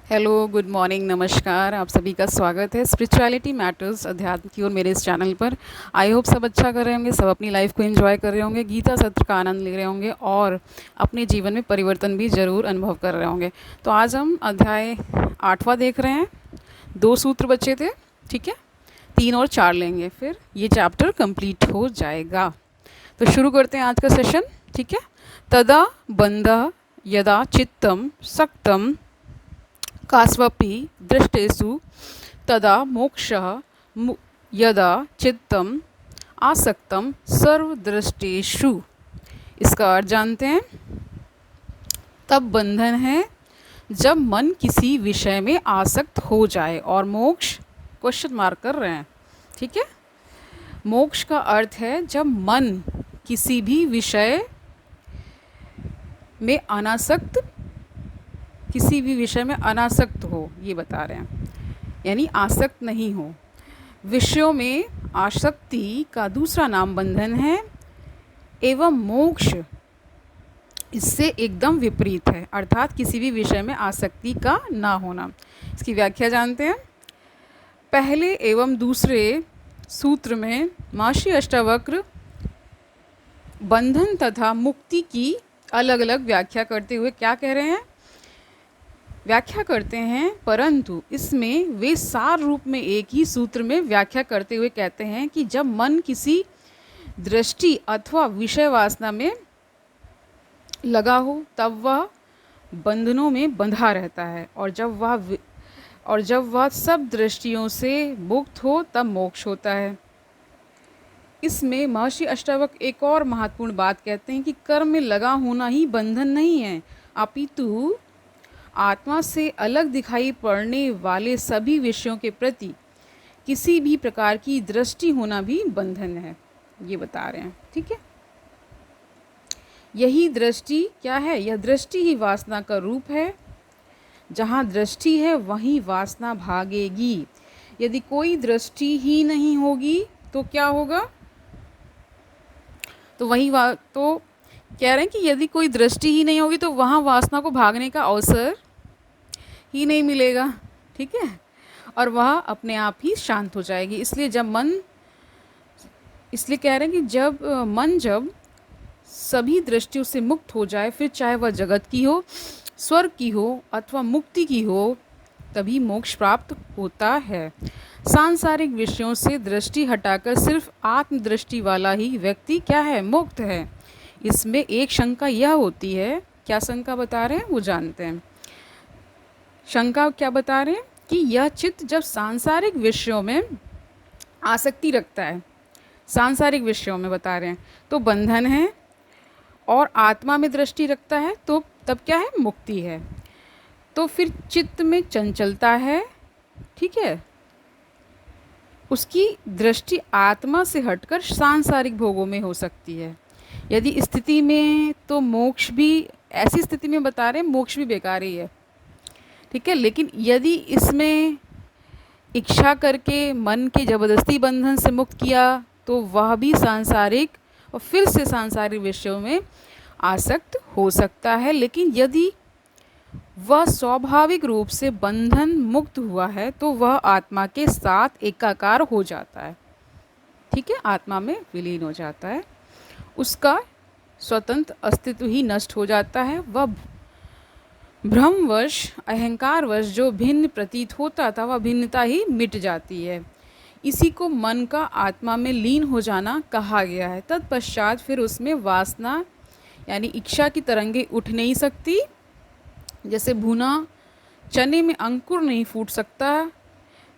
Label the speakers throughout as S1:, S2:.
S1: Hello, good morning, नमस्कार। आप सभी का स्वागत है स्पिरिचुअलिटी मैटर्स अध्यात्म की ओर मेरे इस चैनल पर। आई होप सब अच्छा कर रहे होंगे, सब अपनी लाइफ को एंजॉय कर रहे होंगे, गीता सत्र का आनंद ले रहे होंगे और अपने जीवन में परिवर्तन भी ज़रूर अनुभव कर रहे होंगे। तो आज हम अध्याय 8वां देख रहे हैं। 2 सूत्र बचे थे, ठीक है। 3 और 4 लेंगे, फिर ये चैप्टर कंप्लीट हो जाएगा। तो शुरू करते हैं आज का सेशन, ठीक है। तदा बंधः यदा चित्तम सक्तम कास्वपि दृष्टेषु तदा मोक्षः यदा चित्तम आसक्तम सर्वदृष्टेषु। इसका अर्थ जानते हैं। तब बंधन है जब मन किसी विषय में आसक्त हो जाए, और मोक्ष क्वेश्चन मार्क कर रहे हैं, ठीक है। मोक्ष का अर्थ है जब मन किसी भी विषय में अनासक्त, किसी भी विषय में अनासक्त हो, ये बता रहे हैं, यानी आसक्त नहीं हो। विषयों में आसक्ति का दूसरा नाम बंधन है, एवं मोक्ष इससे एकदम विपरीत है, अर्थात किसी भी विषय में आसक्ति का ना होना। इसकी व्याख्या जानते हैं। पहले एवं दूसरे सूत्र में महर्षि अष्टावक्र बंधन तथा मुक्ति की अलग अलग व्याख्या करते हुए क्या कह रहे हैं, व्याख्या करते हैं, परंतु इसमें वे सार रूप में एक ही सूत्र में व्याख्या करते हुए कहते हैं कि जब मन किसी दृष्टि अथवा विषय वासना में लगा हो तब वह बंधनों में बंधा रहता है, और जब वह सब दृष्टियों से मुक्त हो तब मोक्ष होता है। इसमें महर्षि अष्टावक्र एक और महत्वपूर्ण बात कहते हैं कि कर्म में लगा होना ही बंधन नहीं है, अपितु आत्मा से अलग दिखाई पड़ने वाले सभी विषयों के प्रति किसी भी प्रकार की दृष्टि होना भी बंधन है, ये बता रहे हैं, ठीक है। यही दृष्टि क्या है? यह दृष्टि ही वासना का रूप है। जहाँ दृष्टि है वहीं वासना भागेगी। यदि कोई दृष्टि ही नहीं होगी तो क्या होगा? तो तो कह रहे हैं कि यदि कोई दृष्टि ही नहीं होगी तो वहाँ वासना को भागने का अवसर ही नहीं मिलेगा, ठीक है, और वह अपने आप ही शांत हो जाएगी। इसलिए कह रहे हैं कि जब सभी दृष्टियों से मुक्त हो जाए, फिर चाहे वह जगत की हो, स्वर्ग की हो अथवा मुक्ति की हो, तभी मोक्ष प्राप्त होता है। सांसारिक विषयों से दृष्टि हटाकर सिर्फ आत्मदृष्टि वाला ही व्यक्ति क्या है? मुक्त है। इसमें एक शंका यह होती है, क्या शंका बता रहे हैं वो जानते हैं। शंका क्या बता रहे हैं कि यह चित्त जब सांसारिक विषयों में आसक्ति रखता है, सांसारिक विषयों में बता रहे हैं, तो बंधन है, और आत्मा में दृष्टि रखता है तो तब क्या है? मुक्ति है। तो फिर चित्त में चंचलता है, ठीक है, उसकी दृष्टि आत्मा से हटकर सांसारिक भोगों में हो सकती है। यदि स्थिति में तो मोक्ष भी, ऐसी स्थिति में बता रहे हैं मोक्ष भी बेकार ही है, ठीक है। लेकिन यदि इसमें इच्छा करके मन के जबरदस्ती बंधन से मुक्त किया तो वह भी सांसारिक और फिर से सांसारिक विषयों में आसक्त हो सकता है। लेकिन यदि वह स्वाभाविक रूप से बंधन मुक्त हुआ है तो वह आत्मा के साथ एकाकार हो जाता है, ठीक है, आत्मा में विलीन हो जाता है। उसका स्वतंत्र अस्तित्व ही नष्ट हो जाता है। वह भ्रमवश, अहंकारवश जो भिन्न प्रतीत होता था वह भिन्नता ही मिट जाती है। इसी को मन का आत्मा में लीन हो जाना कहा गया है। तत्पश्चात फिर उसमें वासना यानी इच्छा की तरंगें उठ नहीं सकती। जैसे भुना चने में अंकुर नहीं फूट सकता,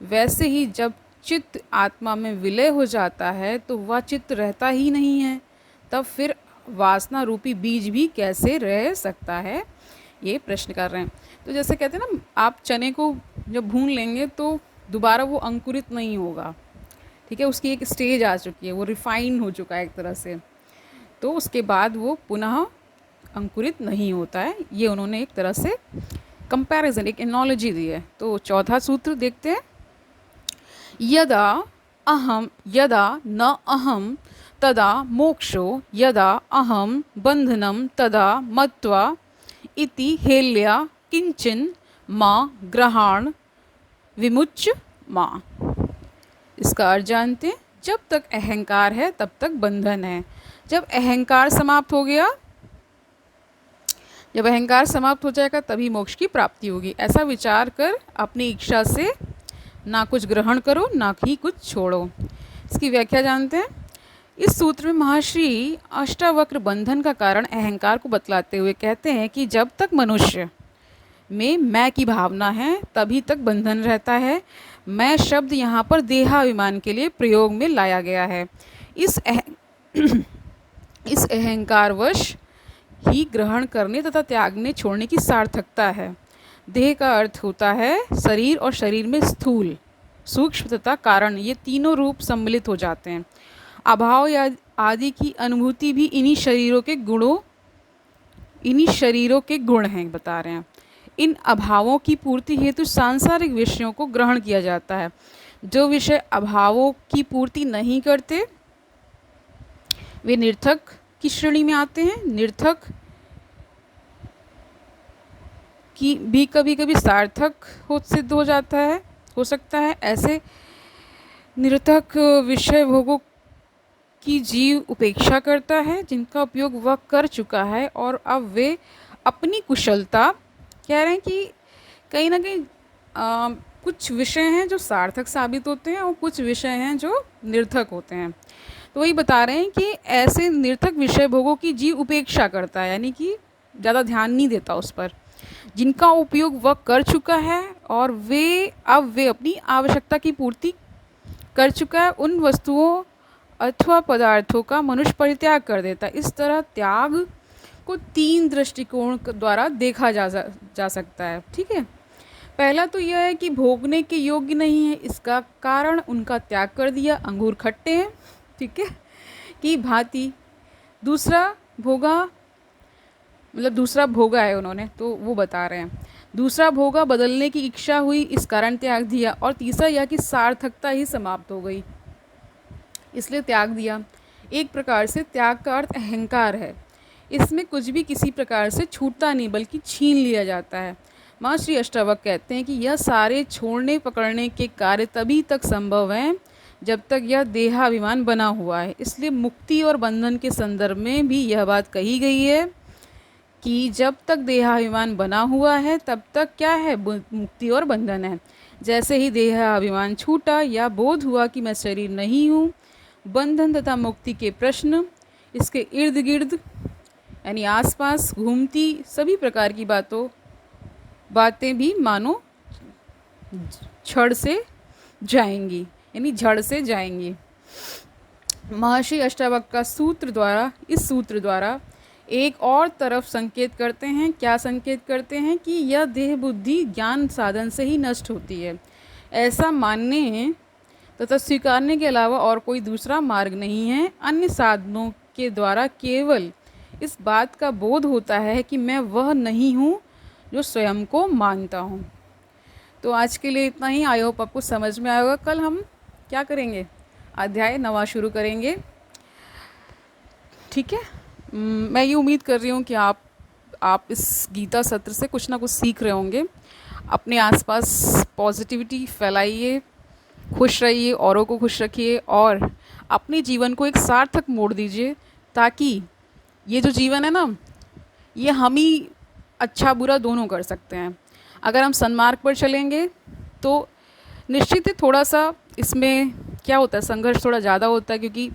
S1: वैसे ही जब चित्त आत्मा में विलय हो जाता है तो वह चित्त रहता ही नहीं है। तब फिर वासना रूपी बीज भी कैसे रह सकता है, ये प्रश्न कर रहे हैं। तो जैसे कहते हैं ना, आप चने को जब भून लेंगे तो दोबारा वो अंकुरित नहीं होगा, ठीक है, उसकी एक स्टेज आ चुकी है, वो रिफाइन हो चुका है एक तरह से, तो उसके बाद वो पुनः अंकुरित नहीं होता है। ये उन्होंने एक तरह से कंपैरिजन, एक एनोलॉजी दी है। तो चौथा सूत्र देखते हैं। यदा न अहम तदा मोक्षो, यदा अहम बंधनम तदा मत्वा इति हेल्या किंचिन माँ ग्रहण विमुच्य माँ। इसका अर्थ जानते हैं, जब तक अहंकार है तब तक बंधन है। जब अहंकार समाप्त हो गया, जब अहंकार समाप्त हो जाएगा तभी मोक्ष की प्राप्ति होगी। ऐसा विचार कर अपनी इच्छा से ना कुछ ग्रहण करो ना ही कुछ छोड़ो। इसकी व्याख्या जानते हैं। इस सूत्र में महर्षि अष्टावक्र बंधन का कारण अहंकार को बतलाते हुए कहते हैं कि जब तक मनुष्य में मैं की भावना है तभी तक बंधन रहता है। मैं शब्द यहाँ पर देहाभिमान के लिए प्रयोग में लाया गया है। इस अहंकारवश ही ग्रहण करने तथा त्यागने छोड़ने की सार्थकता है। देह का अर्थ होता है शरीर, और शरीर में स्थूल, सूक्ष्म तथा कारण, ये तीनों रूप सम्मिलित हो जाते हैं। अभाव या आदि की अनुभूति भी इन्हीं शरीरों के गुण हैं, बता रहे हैं। इन अभावों की पूर्ति हेतु सांसारिक विषयों को ग्रहण किया जाता है। जो विषय अभावों की पूर्ति नहीं करते वे निर्थक की श्रेणी में आते हैं। निर्थक की भी कभी कभी सार्थक सिद्ध हो सकता है। ऐसे निर्थक विषय भोगों की जीव उपेक्षा करता है, जिनका उपयोग वह कर चुका है, और अब वे अपनी कुशलता, कह रहे हैं कि कहीं ना कहीं कुछ विषय हैं जो सार्थक साबित होते हैं और कुछ विषय हैं जो निर्थक होते हैं। तो वही बता रहे हैं कि ऐसे निर्थक विषय भोगों की जीव उपेक्षा करता है, यानी कि ज़्यादा ध्यान नहीं देता उस पर, जिनका उपयोग वह कर चुका है और अब वे अपनी आवश्यकता की पूर्ति कर चुका है। उन वस्तुओं अथवा पदार्थों का मनुष्य परित्याग कर देता है। इस तरह त्याग को 3 दृष्टिकोण द्वारा देखा जा सकता है। ठीक है, पहला तो यह है कि भोगने के योग्य नहीं है, इसका कारण उनका त्याग कर दिया, अंगूर खट्टे हैं, ठीक है, की भांति। दूसरा भोगा है उन्होंने, तो वो बता रहे हैं। दूसरा भोगा, बदलने की इच्छा हुई, इस कारण त्याग दिया। और तीसरा यह कि सार्थकता ही समाप्त हो गई, इसलिए त्याग दिया। एक प्रकार से त्याग का अर्थ अहंकार है। इसमें कुछ भी किसी प्रकार से छूटता नहीं, बल्कि छीन लिया जाता है। महर्षि अष्टावक्र कहते हैं कि यह सारे छोड़ने पकड़ने के कार्य तभी तक संभव हैं जब तक यह देहाभिमान बना हुआ है। इसलिए मुक्ति और बंधन के संदर्भ में भी यह बात कही गई है कि जब तक देहाभिमान बना हुआ है तब तक क्या है, मुक्ति और बंधन है। जैसे ही देहाभिमान छूटा या बोध हुआ कि मैं शरीर नहीं हूँ, बंधन तथा मुक्ति के प्रश्न इसके इर्द गिर्द यानी आसपास घूमती सभी प्रकार की बातें भी मानो झड़ से जाएंगी, यानी झड़ से जाएंगी। महर्षि अष्टावक्र का इस सूत्र द्वारा एक और तरफ संकेत करते हैं। क्या संकेत करते हैं कि यह देह बुद्धि ज्ञान साधन से ही नष्ट होती है। ऐसा मानने तथा स्वीकारने के अलावा और कोई दूसरा मार्ग नहीं है। अन्य साधनों के द्वारा केवल इस बात का बोध होता है कि मैं वह नहीं हूँ जो स्वयं को मानता हूँ। तो आज के लिए इतना ही। आई होप आपको समझ में आया होगा। कल हम क्या करेंगे, अध्याय 9 शुरू करेंगे। ठीक है, मैं ये उम्मीद कर रही हूँ कि आप इस गीता सत्र से कुछ ना कुछ सीख रहे होंगे। अपने आसपास पॉजिटिविटी फैलाइए, खुश रहिए, औरों को खुश रखिए और अपने जीवन को एक सार्थक मोड़ दीजिए, ताकि ये जो जीवन है ना, ये हम ही अच्छा बुरा दोनों कर सकते हैं। अगर हम सन्मार्ग पर चलेंगे तो निश्चित ही थोड़ा सा इसमें क्या होता है, संघर्ष थोड़ा ज़्यादा होता है, क्योंकि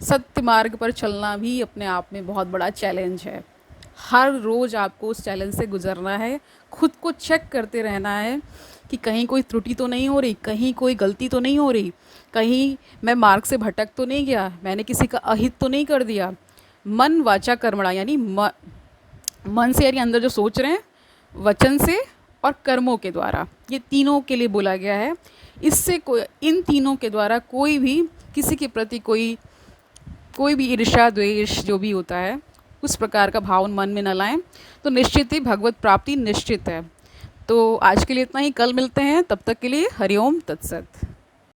S1: सत्य मार्ग पर चलना भी अपने आप में बहुत बड़ा चैलेंज है। हर रोज़ आपको उस चैलेंज से गुजरना है, खुद को चेक करते रहना है कि कहीं कोई त्रुटि तो नहीं हो रही, कहीं कोई गलती तो नहीं हो रही, कहीं मैं मार्ग से भटक तो नहीं गया, मैंने किसी का अहित तो नहीं कर दिया। मन वाचा कर्मणा, यानी मन से, यानी अंदर जो सोच रहे हैं, वचन से और कर्मों के द्वारा, ये तीनों के लिए बोला गया है। इससे इन तीनों के द्वारा कोई भी किसी के प्रति कोई भी ईर्ष्या द्वेष जो भी होता है उस प्रकार का भाव मन में न लाएं, तो निश्चित ही भगवत प्राप्ति निश्चित है। तो आज के लिए इतना ही, कल मिलते हैं, तब तक के लिए हरिओम तत्सत।